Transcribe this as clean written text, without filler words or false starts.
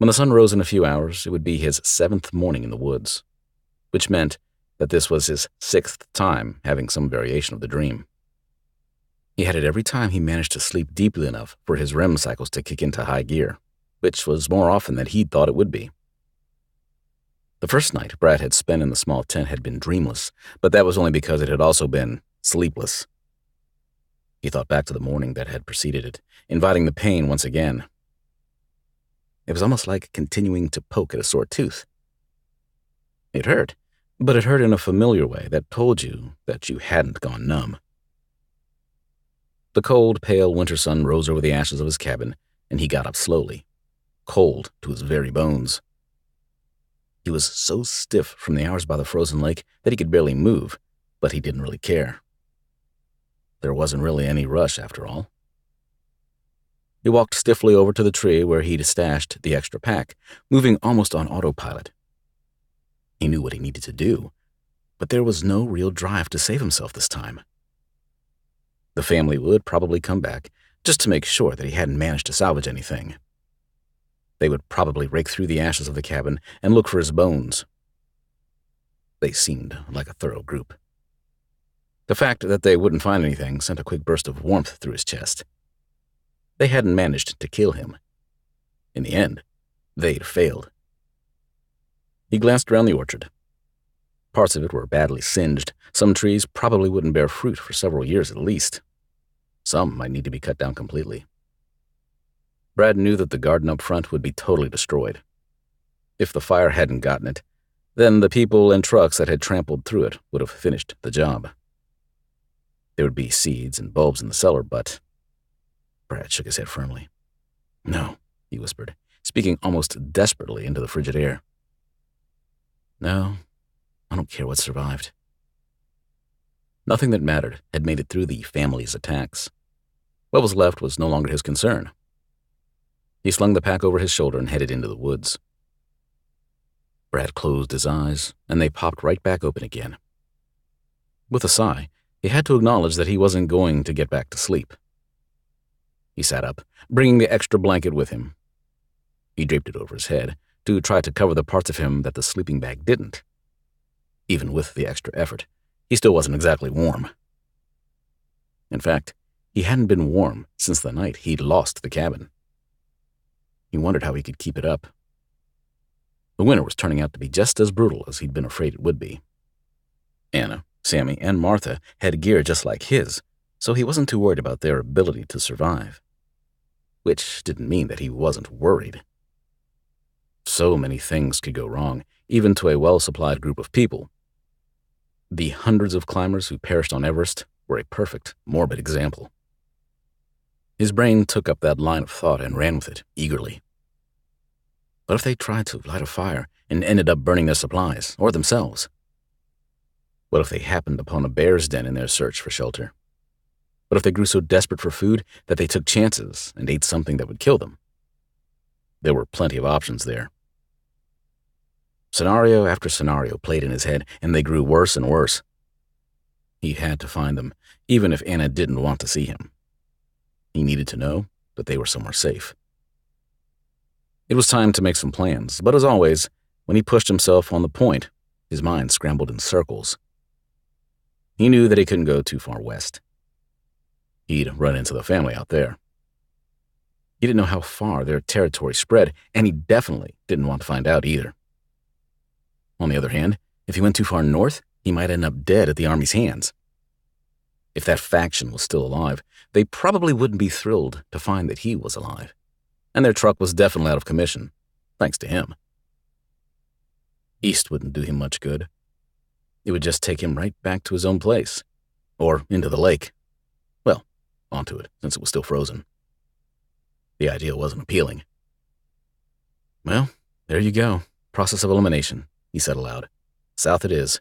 When the sun rose in a few hours, it would be his 7th morning in the woods, which meant that this was his 6th time having some variation of the dream. He had it every time he managed to sleep deeply enough for his REM cycles to kick into high gear, which was more often than he'd thought it would be. The first night Brad had spent in the small tent had been dreamless, but that was only because it had also been sleepless. He thought back to the morning that had preceded it, inviting the pain once again. It was almost like continuing to poke at a sore tooth. It hurt, but it hurt in a familiar way that told you that you hadn't gone numb. The cold, pale winter sun rose over the ashes of his cabin, and he got up slowly, cold to his very bones. He was so stiff from the hours by the frozen lake that he could barely move, but he didn't really care. There wasn't really any rush, after all. He walked stiffly over to the tree where he'd stashed the extra pack, moving almost on autopilot. He knew what he needed to do, but there was no real drive to save himself this time. The family would probably come back, just to make sure that he hadn't managed to salvage anything. They would probably rake through the ashes of the cabin and look for his bones. They seemed like a thorough group. The fact that they wouldn't find anything sent a quick burst of warmth through his chest. They hadn't managed to kill him. In the end, they'd failed. He glanced around the orchard. Parts of it were badly singed. Some trees probably wouldn't bear fruit for several years at least. Some might need to be cut down completely. Brad knew that the garden up front would be totally destroyed. If the fire hadn't gotten it, then the people and trucks that had trampled through it would have finished the job. There would be seeds and bulbs in the cellar, but... Brad shook his head firmly. "No," he whispered, speaking almost desperately into the frigid air. "No, I don't care what survived." Nothing that mattered had made it through the family's attacks. What was left was no longer his concern. He slung the pack over his shoulder and headed into the woods. Brad closed his eyes, and they popped right back open again. With a sigh, he had to acknowledge that he wasn't going to get back to sleep. He sat up, bringing the extra blanket with him. He draped it over his head to try to cover the parts of him that the sleeping bag didn't. Even with the extra effort, he still wasn't exactly warm. In fact, he hadn't been warm since the night he'd lost the cabin. He wondered how he could keep it up. The winter was turning out to be just as brutal as he'd been afraid it would be. Anna, Sammy, and Martha had gear just like his, so he wasn't too worried about their ability to survive. Which didn't mean that he wasn't worried. So many things could go wrong, even to a well-supplied group of people. The hundreds of climbers who perished on Everest were a perfect, morbid example. His brain took up that line of thought and ran with it eagerly. What if they tried to light a fire and ended up burning their supplies, or themselves? What if they happened upon a bear's den in their search for shelter? What if they grew so desperate for food that they took chances and ate something that would kill them? There were plenty of options there. Scenario after scenario played in his head, and they grew worse and worse. He had to find them, even if Anna didn't want to see him. He needed to know that they were somewhere safe. It was time to make some plans, but as always, when he pushed himself on the point, his mind scrambled in circles. He knew that he couldn't go too far west. He'd run into the family out there. He didn't know how far their territory spread, and he definitely didn't want to find out either. On the other hand, if he went too far north, he might end up dead at the army's hands. If that faction was still alive, they probably wouldn't be thrilled to find that he was alive. And their truck was definitely out of commission, thanks to him. East wouldn't do him much good. It would just take him right back to his own place. Or into the lake. Well, onto it, since it was still frozen. The idea wasn't appealing. "Well, there you go. Process of elimination," he said aloud. "South it is."